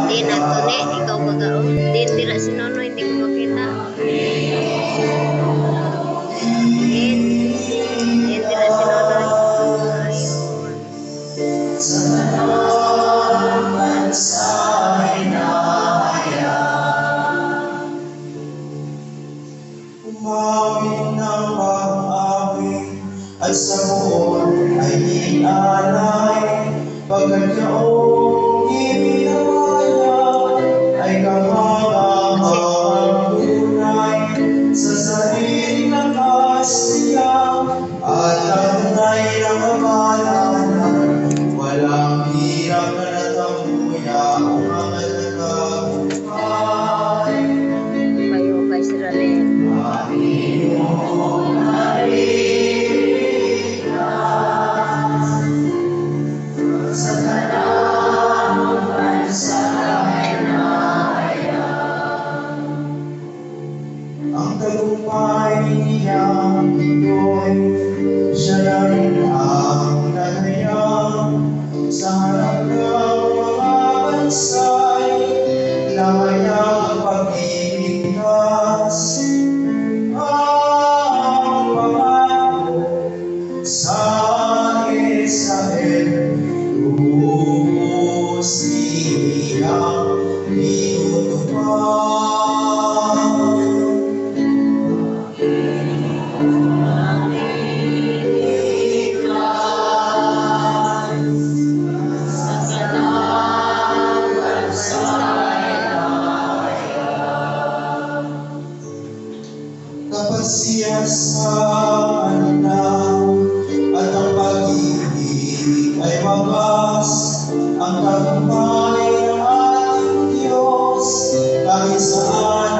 Din ato ni, ikaw bagaon. Din dira si Nono, hindi ko makita. Din dira si Nono. Ayun. Umawit ng pag-awit at sa buon ay inalay, pagkatyaong ibinawala ay kamahal tunay sa sarili ng kasiya at tunay na kamalanan. Walang hirap na natamuya ang mga nagkabuhay. Kayo kay Sir Alen. Ang tagumpay niyang ito'y siya na rin ang nanayang sa harap ng mga bansa'y nangayang pag-ibigkas. Ang pangako sa Israel, lubos niyang tinutupad. Kapag siya sa anak at ang pag-ibig ay wagas, ang tagumpay ng ating Diyos kahit saan